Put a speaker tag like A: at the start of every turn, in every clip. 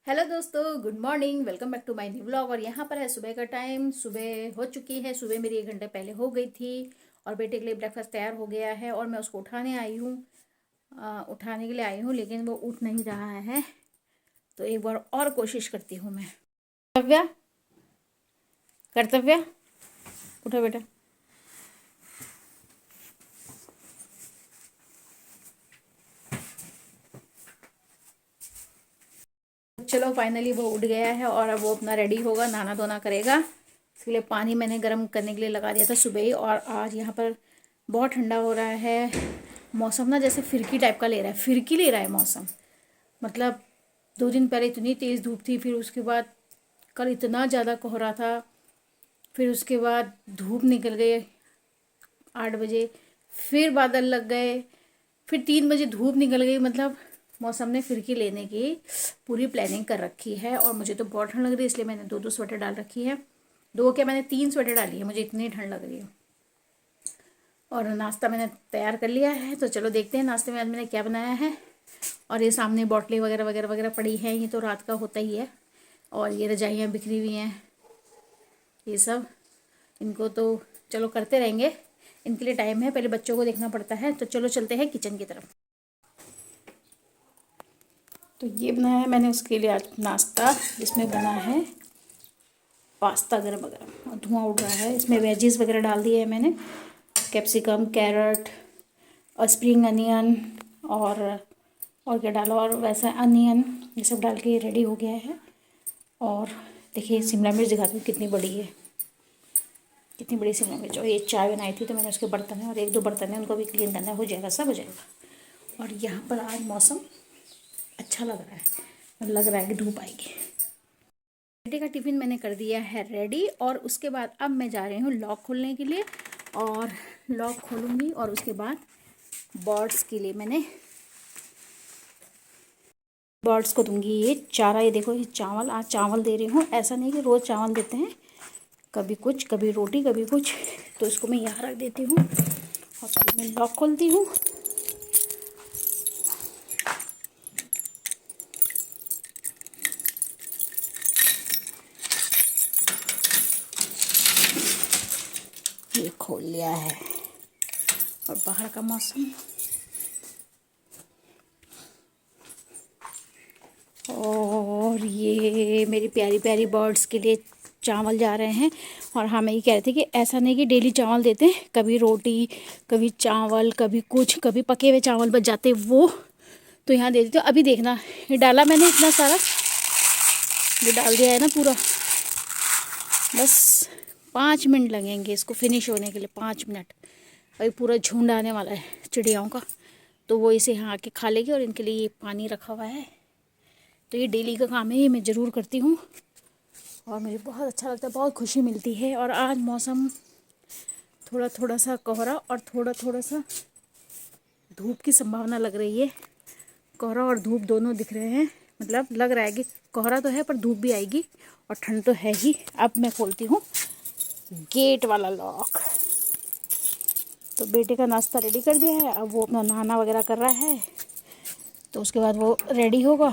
A: Hello दोस्तों, good morning. Welcome back to my new vlog. और यहाँ पर है सुबह का टाइम। सुबह हो चुकी है। सुबह मेरी 1 घंटे पहले हो गई थी और बेटे के लिए ब्रेकफास्ट तैयार हो गया है और मैं उसको उठाने के लिए आई हूँ, लेकिन वो उठ नहीं रहा है। तो एक बार और कोशिश करती हूँ मैं। कर्तव्य, कर्तव्य, उठो बेटा। चलो, फाइनली वो उठ गया है और अब वो अपना रेडी होगा, नहाना धोना करेगा। इसके लिए पानी मैंने गर्म करने के लिए लगा दिया था सुबह ही। और आज यहाँ पर बहुत ठंडा हो रहा है। मौसम ना जैसे फिरकी टाइप का ले रहा है, फिरकी ले रहा है मौसम। मतलब 2 दिन पहले इतनी तेज़ धूप थी, फिर उसके बाद कल इतना ज़्यादा कोहरा था, फिर उसके बाद धूप निकल गई 8 बजे, फिर बादल लग गए, फिर 3 बजे धूप निकल गई। मतलब मौसम ने फिरकी लेने की पूरी प्लानिंग कर रखी है। और मुझे तो बहुत ठंड लग रही है, इसलिए मैंने 2-2 स्वेटर डाल रखी है। दो क्या, मैंने 3 स्वेटर डाली है, मुझे इतनी ठंड लग रही है। और नाश्ता मैंने तैयार कर लिया है, तो चलो देखते हैं नाश्ते में आज मैंने क्या बनाया है। और ये सामने बॉटलें वगैरह वगैरह वगैरह पड़ी हैं, ये तो रात का होता ही है। और ये रजाइयाँ बिखरी हुई हैं, ये सब इनको तो चलो करते रहेंगे। इनके लिए टाइम है, पहले बच्चों को देखना पड़ता है। तो चलो चलते हैं किचन की तरफ। तो ये बनाया है मैंने उसके लिए आज नाश्ता, जिसमें बना है पास्ता गरम गरम और धुआं उड़ रहा है। इसमें वेजीज वगैरह डाल दिए है मैंने, कैप्सिकम, कैरेट और स्प्रिंग अनियन और क्या डाला, और वैसा अनियन, ये सब डाल के रेडी हो गया है। और देखिए शिमला मिर्च दिखाती हूँ कितनी बड़ी है, कितनी बड़ी शिमला मिर्च। और ये चाय बनाई थी तो मैंने उसके बर्तन है और 1-2 बर्तन है, उनको भी क्लीन करना हो जाएगा, सब हो जाएगा। और यहाँ पर आज मौसम अच्छा लग रहा है, लग रहा है कि धूप आएगी। बेटे का टिफ़िन मैंने कर दिया है रेडी और उसके बाद अब मैं जा रही हूँ लॉक खोलने के लिए। और लॉक खोलूँगी और उसके बाद बर्ड्स के लिए मैंने बर्ड्स को दूंगी ये चारा। ये देखो, ये चावल, आज चावल दे रही हूँ। ऐसा नहीं कि रोज़ चावल देते हैं, कभी कुछ, कभी रोटी, कभी कुछ। तो इसको मैं यहाँ रख देती हूँ और पहले मैं लॉक खोलती हूँ। ये खोल लिया है और बाहर का मौसम, और ये मेरी प्यारी प्यारी बर्ड्स के लिए चावल जा रहे हैं। और हाँ, मैं ये कह रही थी कि ऐसा नहीं कि डेली चावल देते हैं, कभी रोटी, कभी चावल, कभी कुछ, कभी पके हुए चावल बच जाते वो तो यहाँ दे देती हूँ। अभी देखना, ये डाला मैंने इतना सारा, ये डाल दिया है ना पूरा। बस 5 मिनट लगेंगे इसको फिनिश होने के लिए, 5 मिनट। अभी पूरा झुंड आने वाला है चिड़ियाओं का, तो वो इसे यहाँ आके खा लेगी। और इनके लिए ये पानी रखा हुआ है, तो ये डेली का काम है, ये मैं ज़रूर करती हूँ और मुझे बहुत अच्छा लगता है, बहुत खुशी मिलती है। और आज मौसम थोड़ा थोड़ा सा कोहरा और थोड़ा थोड़ा सा धूप की संभावना लग रही है। कोहरा और धूप दोनों दिख रहे हैं, मतलब लग रहा है कि कोहरा तो है पर धूप भी आएगी और ठंड तो है ही। अब मैं खोलती हूँ गेट वाला लॉक। तो बेटे का नाश्ता रेडी कर दिया है, अब वो अपना नहाना वगैरह कर रहा है, तो उसके बाद वो रेडी होगा।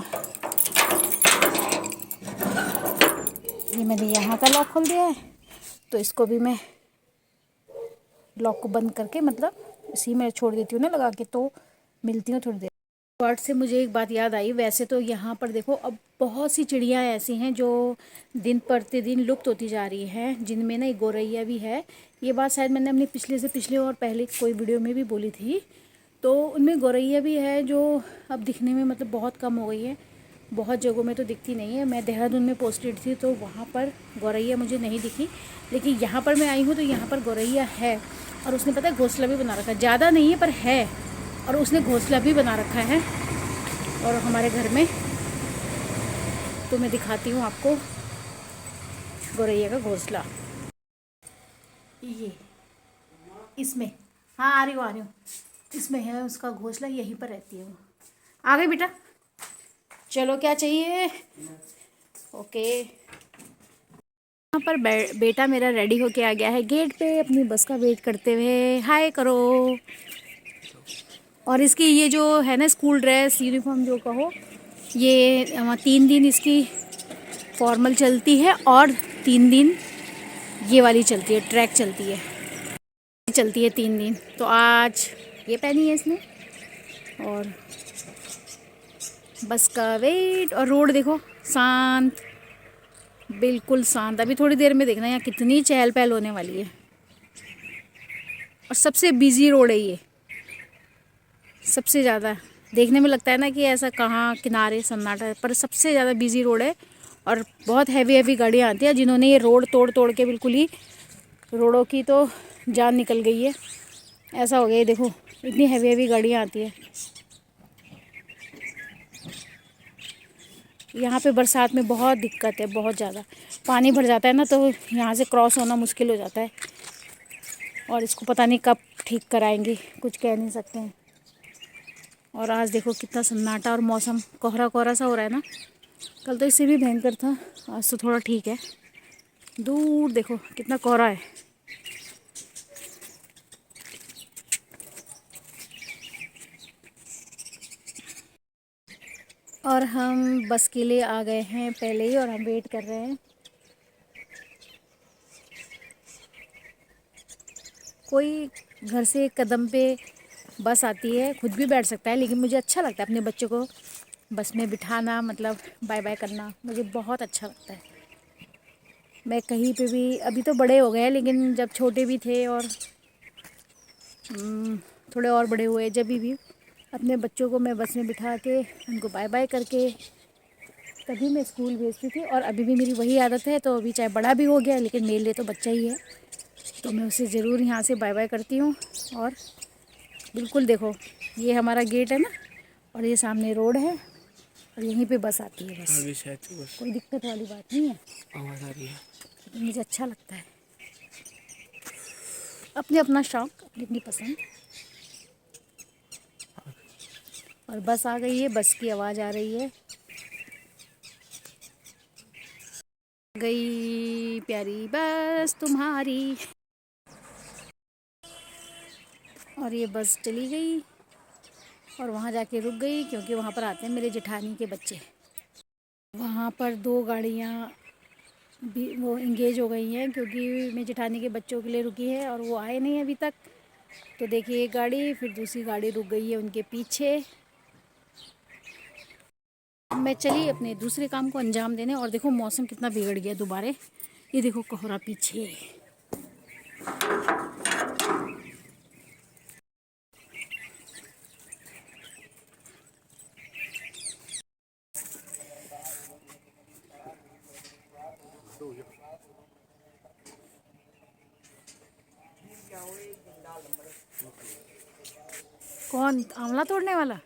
A: ये मैंने यहाँ का लॉक खोल दिया है, तो इसको भी मैं लॉक को बंद करके, मतलब इसी में छोड़ देती हूँ ना लगा के। तो मिलती हूँ थोड़ी देर। बर्ड से मुझे एक बात याद आई। वैसे तो यहाँ पर देखो, अब बहुत सी चिड़ियाँ ऐसी हैं जो दिन प्रतिदिन लुप्त होती जा रही हैं, जिनमें ना एक गौरैया भी है। ये बात शायद मैंने अपने पिछले से पिछले और पहले कोई वीडियो में भी बोली थी। तो उनमें गौरैया भी है जो अब दिखने में मतलब बहुत कम हो गई है, बहुत जगहों में तो दिखती नहीं है। मैं देहरादून में पोस्टेड थी तो वहाँ पर गौरैया मुझे नहीं दिखी, लेकिन यहाँ पर मैं आई हूँ तो यहाँ पर गौरैया है। और उसने पता है घोंसला भी बना रखा है, ज़्यादा नहीं है पर है, और उसने घोंसला भी बना रखा है और हमारे घर में। तो मैं दिखाती हूँ आपको गौरैया का घोंसला। ये इसमें, हाँ आ रही हूँ, इसमें है उसका घोंसला, यहीं पर रहती है वो। आ गई बेटा, चलो क्या चाहिए। ओके। यहाँ पर बेटा मेरा रेडी होके आ गया है गेट पे, अपनी बस का वेट करते हुए। हाय करो। और इसकी ये जो है ना स्कूल ड्रेस, यूनिफॉर्म जो कहो, ये 3 दिन इसकी फॉर्मल चलती है और 3 दिन ये वाली चलती है, ट्रैक चलती है 3 दिन। तो आज ये पहनी है इसने और बस का वेट। और रोड देखो शांत, बिल्कुल शांत। अभी थोड़ी देर में देखना यहाँ कितनी चहल पहल होने वाली है। और सबसे बिजी रोड है ये, सबसे ज़्यादा। देखने में लगता है ना कि ऐसा कहाँ किनारे सन्नाटा है, पर सबसे ज़्यादा बिजी रोड है। और बहुत हैवी गाड़ियाँ आती हैं, जिन्होंने ये रोड तोड़ तोड़ के बिल्कुल ही रोडों की तो जान निकल गई है। ऐसा हो गया, ये देखो इतनी हैवी गाड़ियाँ आती है। यहाँ पे बरसात में बहुत दिक्कत है, बहुत ज़्यादा पानी भर जाता है ना, तो यहाँ से क्रॉस होना मुश्किल हो जाता है। और इसको पता नहीं कब ठीक कराएंगे, कुछ कह नहीं सकते हैं। और आज देखो कितना सन्नाटा और मौसम कोहरा कोहरा सा हो रहा है ना। कल तो इससे भी भयंकर था, आज तो थोड़ा ठीक है। दूर देखो कितना कोहरा है। और हम बस के लिए आ गए हैं पहले ही, और हम वेट कर रहे हैं। कोई घर से एक कदम पे बस आती है, खुद भी बैठ सकता है, लेकिन मुझे अच्छा लगता है अपने बच्चों को बस में बिठाना, मतलब बाय बाय करना मुझे बहुत अच्छा लगता है। मैं कहीं पे भी, अभी तो बड़े हो गए लेकिन जब छोटे भी थे और थोड़े और बड़े हुए, जब भी अपने बच्चों को मैं बस में बिठा के उनको बाय बाय करके तभी मैं स्कूल भेजती थी। और अभी भी मेरी वही आदत है। तो अभी चाहे बड़ा भी हो गया, लेकिन मेरे लिए तो बच्चा ही है, तो मैं उसे ज़रूर यहाँ से बाय बाय करती हूँ। और बिल्कुल देखो ये हमारा गेट है ना, और ये सामने रोड है, और यहीं पे बस आती है। बस कोई दिक्कत वाली बात नहीं है, आवाज़ आ रही है। तो मुझे अच्छा लगता है, अपने अपना शौक़, अपनी अपनी पसंद। और बस आ गई है, बस की आवाज़ आ रही है। गई प्यारी बस तुम्हारी। और ये बस चली गई और वहाँ जाके रुक गई, क्योंकि वहाँ पर आते हैं मेरे जेठानी के बच्चे। वहाँ पर 2 गाड़ियाँ भी वो इंगेज हो गई हैं, क्योंकि मेरी जेठानी के बच्चों के लिए रुकी है और वो आए नहीं अभी तक। तो देखिए एक गाड़ी, फिर दूसरी गाड़ी रुक गई है उनके पीछे। मैं चली अपने दूसरे काम को अंजाम देने। और देखो मौसम कितना बिगड़ गया दोबारा। ये देखो कोहरा पीछे। कौन आंवला तोड़ने वाला?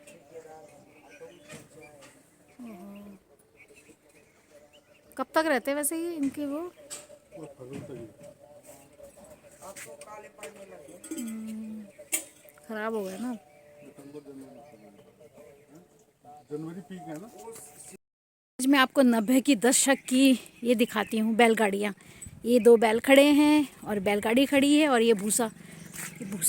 A: कब तक रहते वैसे ये इनके वो? खराब हो गया ना। जनवरी पीक है ना। आज मैं आपको 90 की दशक की ये दिखाती हूँ बैलगाड़ियाँ। ये 2 बैल खड़े हैं और बैलगाड़ी खड़ी है, और ये भूसा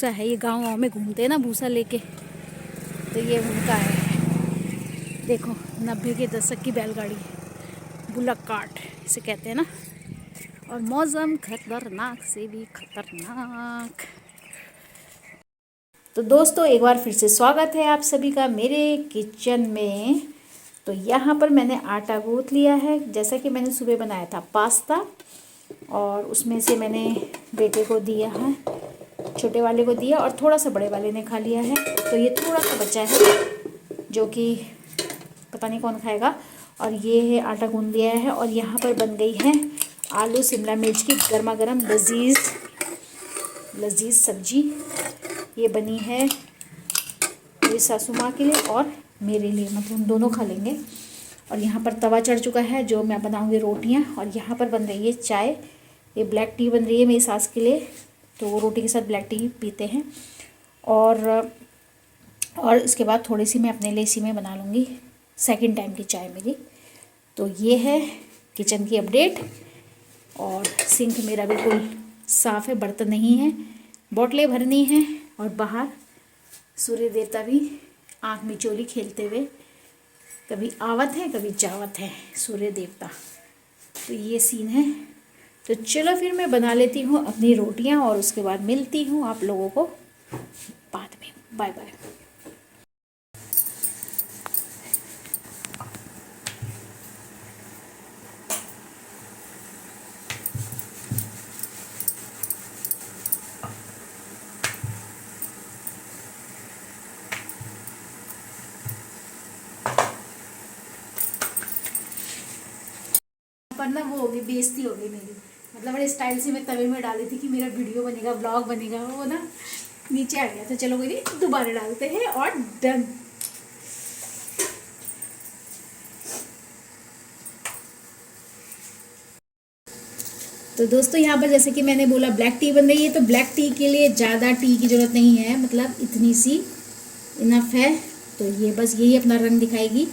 A: है। ये गाँव में घूमते हैं ना भूसा लेके, तो ये उनका है। देखो 90 के दशक की बैलगाड़ी, बुलक कार्ट इसे कहते हैं ना। और मौसम खतरनाक से भी खतरनाक। तो दोस्तों एक बार फिर से स्वागत है आप सभी का मेरे किचन में। तो यहाँ पर मैंने आटा गूँथ लिया है। जैसा कि मैंने सुबह बनाया था पास्ता, और उसमें से मैंने बेटे को दिया है, छोटे वाले को दिया, और थोड़ा सा बड़े वाले ने खा लिया है। तो ये थोड़ा सा बचा है, जो कि पता नहीं कौन खाएगा। और ये है आटा गूँध दिया है। और यहाँ पर बन गई है आलू शिमला मिर्च की गर्मा गर्म लजीज सब्जी। ये बनी है मेरी सासू माँ के लिए और मेरे लिए, मतलब हम दोनों खा लेंगे। और यहाँ पर तवा चढ़ चुका है, जो मैं बनाऊँगी रोटियाँ। और यहाँ पर बन रही है चाय। ये ब्लैक टी बन रही है मेरी सास के लिए, तो वो रोटी के साथ ब्लैक टी पीते हैं। और इसके बाद थोड़ी सी मैं अपने लिए इसी में बना लूँगी, सेकंड टाइम की चाय मेरी। तो ये है किचन की अपडेट। और सिंक मेरा बिल्कुल साफ़ है, बर्तन नहीं है, बोतलें भरनी हैं। और बाहर सूर्य देवता भी आँख मिचोली खेलते हुए कभी आवत है कभी जावत है सूर्य देवता। तो ये सीन है। तो चलो फिर मैं बना लेती हूँ अपनी रोटियाँ और उसके बाद मिलती हूँ आप लोगों को बाद में। Bye bye. पर ना वो हो गई, बेइज्जती हो गई मेरी। मतलब बड़े स्टाइल से मैं तवे में डाली थी कि मेरा वीडियो बनेगा, व्लॉग बनेगा, वो ना नीचे आ गया। तो चलो कोई नहीं, दोबारा डालते हैं और डन। तो दोस्तों यहाँ पर जैसे कि मैंने बोला ब्लैक टी बन रही है। तो ब्लैक टी के लिए ज़्यादा टी की ज़रूरत नहीं है, मतलब इतनी सी इनफ है। तो ये बस यही अपना रंग दिखाएगी।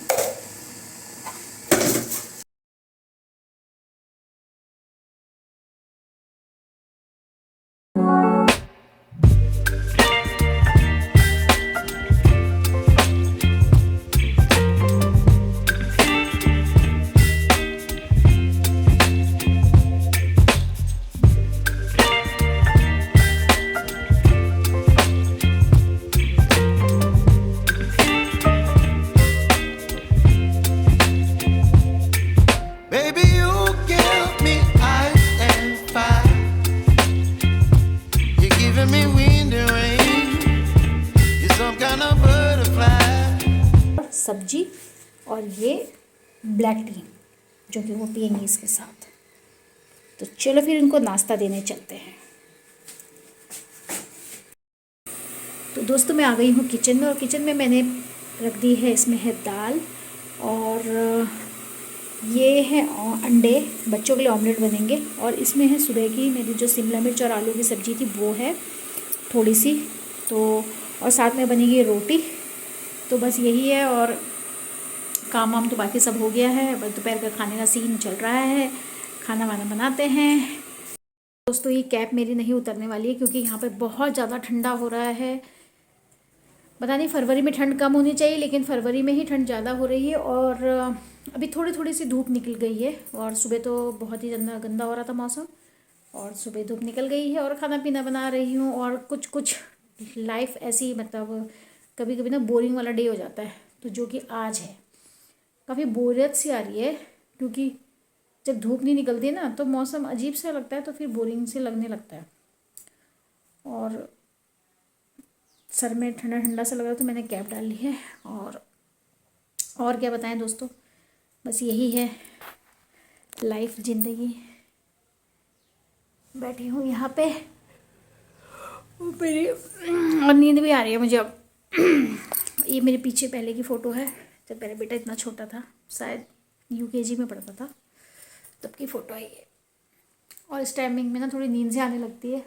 A: सब्जी और ये ब्लैक टी जो कि वो पियेंगे इसके साथ। तो चलो फिर इनको नाश्ता देने चलते हैं। तो दोस्तों मैं आ गई हूँ किचन में, और किचन में मैंने रख दी है, इसमें है दाल और ये है अंडे, बच्चों के लिए ऑमलेट बनेंगे। और इसमें है सुबह की मेरी जो शिमला मिर्च और आलू की सब्ज़ी थी वो है थोड़ी सी। तो और साथ में बनेगी रोटी। तो बस यही है, और काम वाम तो बाकी सब हो गया है। बस दोपहर का खाने का सीन चल रहा है, खाना वाना बनाते हैं। दोस्तों ये कैप मेरी नहीं उतरने वाली है क्योंकि यहाँ पे बहुत ज़्यादा ठंडा हो रहा है। पता नहीं फरवरी में ठंड कम होनी चाहिए, लेकिन फरवरी में ही ठंड ज़्यादा हो रही है। और अभी थोड़ी थोड़ी सी धूप निकल गई है, और सुबह तो बहुत ही गंदा हो रहा था मौसम, और सुबह धूप निकल गई है। और खाना पीना बना रही हूँ, और कुछ लाइफ ऐसी, मतलब कभी कभी ना बोरिंग वाला डे हो जाता है। तो जो कि आज है, काफ़ी बोरियत सी आ रही है, क्योंकि जब धूप नहीं निकलती ना तो मौसम अजीब सा लगता है, तो फिर बोरिंग से लगने लगता है। और सर में ठंडा ठंडा सा लग रहा, तो मैंने कैप डाल ली है। और क्या बताएं दोस्तों, बस यही है लाइफ, ज़िंदगी। बैठी हूँ यहाँ पे मेरी, और नींद भी आ रही है मुझे अब। ये मेरे पीछे पहले की फ़ोटो है, जब मेरा बेटा इतना छोटा था, शायद यूकेजी में पढ़ता था, तब की फ़ोटो है ये। और इस टाइमिंग में ना थोड़ी नींद से आने लगती है,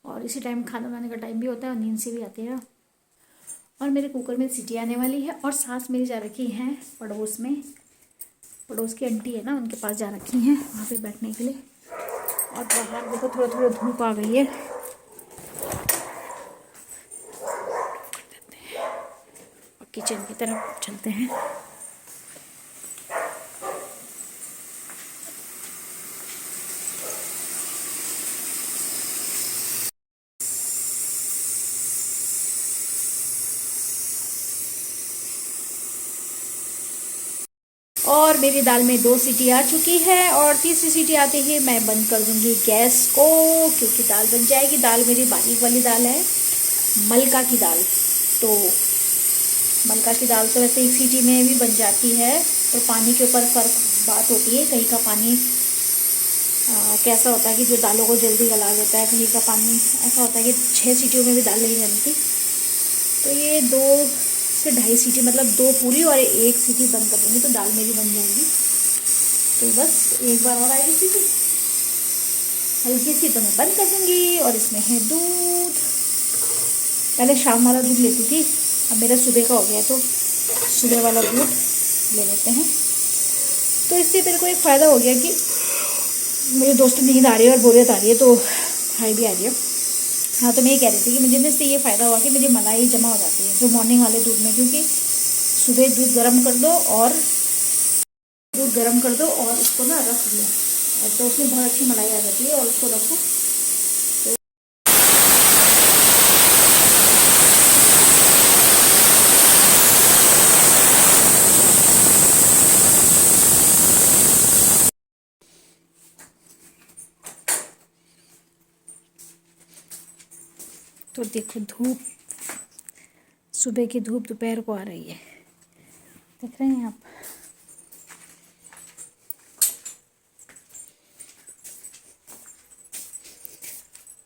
A: और इसी टाइम खाना बनाने का टाइम भी होता है और नींद से भी आती है। और मेरे कुकर में सीटी आने वाली है, और सास मेरी जा रखी हैं पड़ोस में, पड़ोस की आंटी है ना, उनके पास जा रखी हैं वहाँ पे बैठने के लिए। और बाहर देखो थोड़ा थोड़ा धूप आ गई है। और किचन की तरफ चलते हैं। और मेरी दाल में 2 सीटी आ चुकी है, और तीसरी सीटी आते ही मैं बंद कर दूंगी गैस को, क्योंकि दाल बन जाएगी। दाल मेरी बारीक वाली दाल है, मलका की दाल। तो मलका की दाल तो वैसे 1 सीटी में भी बन जाती है, तो पानी के ऊपर फ़र्क बात होती है। कहीं का पानी कैसा होता है कि जो दालों को जल्दी गला देता है, कहीं का पानी ऐसा होता है कि 6 सीटियों में भी दाल नहीं बनती। तो ये 2 से 2.5 सीटी, मतलब 2 पूरी और 1 सीटी बंद कर दूँगी, तो दाल मेरी बन जाएगी। तो बस एक बार और आएगी सीटी हल्की सी, तो मैं बंद कर दूँगी। और इसमें है दूध, पहले शाम वाला दूध लेती थी, अब मेरा सुबह का हो गया, तो सुबह वाला दूध ले लेते हैं। तो इससे मेरे को एक फ़ायदा हो गया कि मेरे दोस्तों नींद आ रही है और बोरियत आ रही है, तो हाई भी आ रही है। हाँ, तो मैं ये कह रही थी कि मुझे इससे ये फ़ायदा हुआ कि मेरी मलाई जमा हो जाती है जो मॉर्निंग वाले दूध में, क्योंकि सुबह दूध गर्म कर दो और उसको ना रख दो, और तो उसमें बहुत अच्छी मलाई आ जाती है, और उसको रखो। तो देखो धूप, सुबह की धूप दोपहर को आ रही है, देख रहे हैं आप।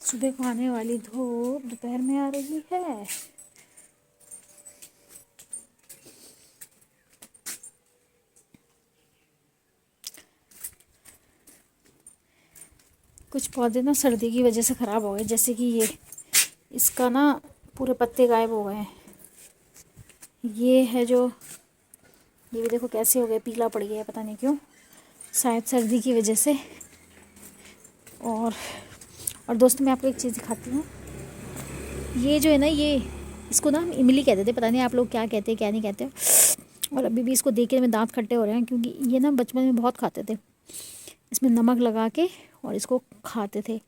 A: सुबह को आने वाली धूप दोपहर में आ रही है। कुछ पौधे ना सर्दी की वजह से ख़राब हो गए, जैसे कि इसका ना पूरे पत्ते गायब हो गए हैं। ये है जो, ये भी देखो कैसे हो गए, पीला पड़ गया है, पता नहीं क्यों, शायद सर्दी की वजह से। और दोस्तों मैं आपको एक चीज़ दिखाती हूँ। ये जो है ना, ये इसको ना हम इमली कहते थे, पता नहीं आप लोग क्या कहते हैं क्या नहीं कहते। और अभी भी इसको देख के मेरे दांत खट्टे हो रहे हैं, क्योंकि ये ना बचपन में बहुत खाते थे, इसमें नमक लगा के और इसको खाते थे।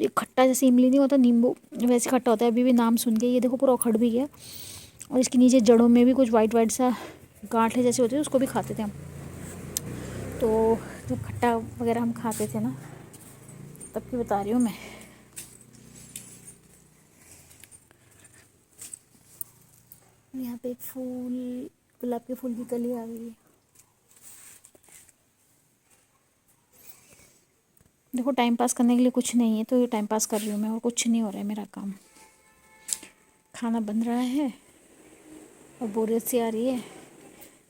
A: ये खट्टा जैसे इमली नहीं होता, नींबू वैसे खट्टा होता है। अभी भी नाम सुन के ये देखो पूरा उखड़ भी गया, और इसके नीचे जड़ों में भी कुछ वाइट वाइट सा गांठें जैसे होते थे, उसको भी खाते थे हम। तो जब खट्टा वगैरह हम खाते थे ना, तब की बता रही हूँ मैं। यहाँ पे एक फूल, गुलाब के फूल की कली आ गई है। देखो टाइम पास करने के लिए कुछ नहीं है, तो ये टाइम पास कर रही हूँ मैं, और कुछ नहीं हो रहा है मेरा काम। खाना बन रहा है और बोरियत सी आ रही है,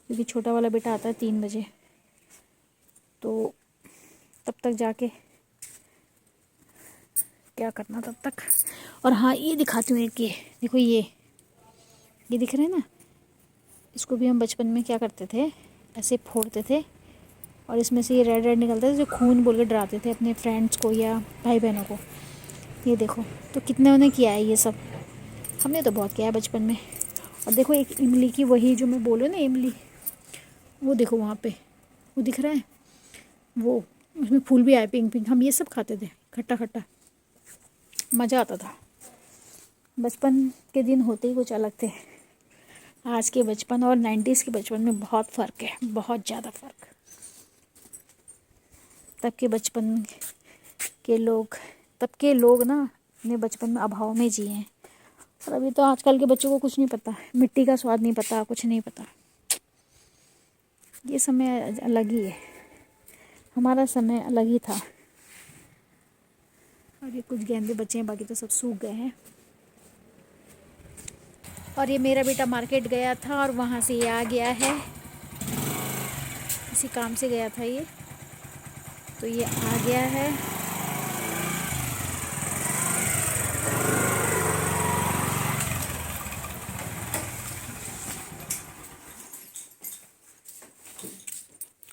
A: क्योंकि छोटा वाला बेटा आता है 3 बजे, तो तब तक जाके क्या करना तब तक। और हाँ, ये दिखाती हूँ एक, ये देखो, ये दिख रहे हैं ना, इसको भी हम बचपन में क्या करते थे, ऐसे फोड़ते थे, और इसमें से ये रेड रेड निकलता था, जो खून बोल के डराते थे अपने फ्रेंड्स को या भाई बहनों को। ये देखो, तो कितने उन्हें किया है ये सब, हमने तो बहुत किया है बचपन में। और देखो एक इमली की, वही जो मैं बोलूँ ना इमली, वो देखो वहाँ पे, वो दिख रहा है, वो उसमें फूल भी आए पिंक पिंक। हम ये सब खाते थे, खट्टा खट्टा, मज़ा आता था। बचपन के दिन होते ही कुछ अलग थे। आज के बचपन और 90s के बचपन में बहुत फ़र्क है, बहुत ज़्यादा फ़र्क। तब के बचपन तब के लोग ना अपने बचपन में अभाव में जिए हैं, और अभी तो आजकल के बच्चों को कुछ नहीं पता, मिट्टी का स्वाद नहीं पता, कुछ नहीं पता। ये समय अलग ही है, हमारा समय अलग ही था। और ये कुछ गेंदे बचे हैं, बाकी तो सब सूख गए हैं। और ये मेरा बेटा मार्केट गया था और वहाँ से ये आ गया है, किसी काम से गया था ये, तो ये आ गया है।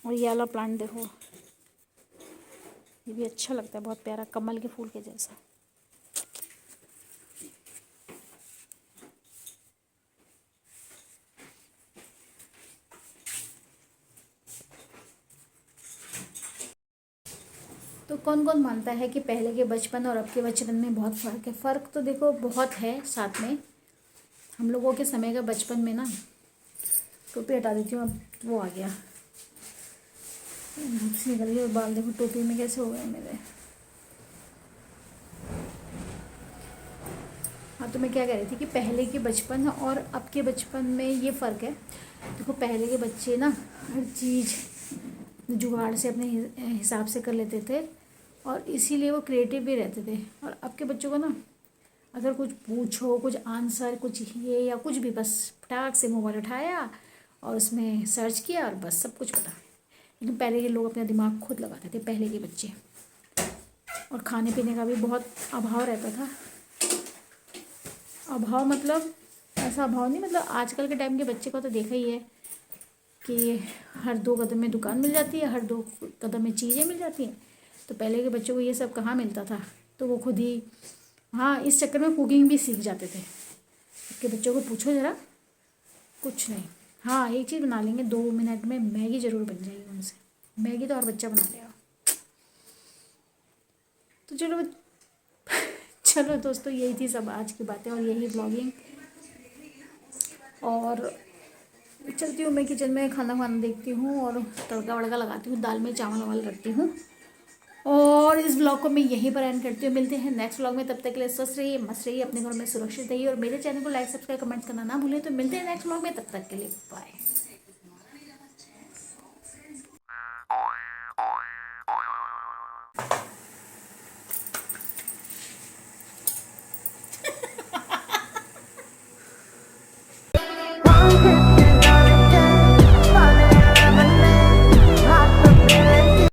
A: और ये वाला प्लांट देखो, ये भी अच्छा लगता है, बहुत प्यारा, कमल के फूल के जैसा। तो कौन कौन मानता है कि पहले के बचपन और अब के बचपन में बहुत फ़र्क है? फ़र्क तो देखो बहुत है। साथ में हम लोगों के समय का बचपन में ना, टोपी हटा देती हूँ, अब वो आ गया, धूप से निकल गई, और बाल देखो टोपी में कैसे हो गए मेरे। हाँ, तो मैं क्या कह रही थी कि पहले के बचपन और अब के बचपन में ये फ़र्क है। देखो पहले के बच्चे ना हर चीज़ जुगाड़ से अपने हिसाब से कर लेते थे, और इसीलिए वो क्रिएटिव भी रहते थे। और अब के बच्चों को ना अगर कुछ पूछो, कुछ आंसर, कुछ ये या कुछ भी, बस फटाक से मोबाइल उठाया और उसमें सर्च किया और बस सब कुछ पता। लेकिन पहले के लोग अपना दिमाग खुद लगाते थे, पहले के बच्चे। और खाने पीने का भी बहुत अभाव रहता था। अभाव मतलब ऐसा अभाव नहीं, मतलब आजकल के टाइम के बच्चे को तो देखा ही है कि हर 2 कदम में दुकान मिल जाती है, हर 2 कदम में चीज़ें मिल जाती हैं। तो पहले के बच्चों को ये सब कहाँ मिलता था, तो वो खुद ही, हाँ, इस चक्कर में कुकिंग भी सीख जाते थे। अब के बच्चों को पूछो ज़रा, कुछ नहीं। हाँ एक चीज़ बना लेंगे 2 मिनट में, मैगी ज़रूर बन जाएगी उनसे। मैगी तो और बच्चा बना लेगा। तो चलो चलो दोस्तों, यही थी सब आज की बातें और यही ब्लॉगिंग। और चलती हूँ मैं किचन में, खाना वाना देखती हूँ और तड़का वड़का लगाती हूँ, दाल में चावल वावल रखती हूँ। और इस ब्लॉग को मैं यहीं पर एंड करती हूँ। मिलते हैं नेक्स्ट ब्लॉग में, तब तक के लिए स्वस्थ रहिए, मस्त रहिए, अपने घर में सुरक्षित रहिए और मेरे चैनल को लाइक सब्सक्राइब कमेंट करना ना भूलें। तो मिलते हैं नेक्स्ट ब्लॉग में, तब तक के लिए बाय।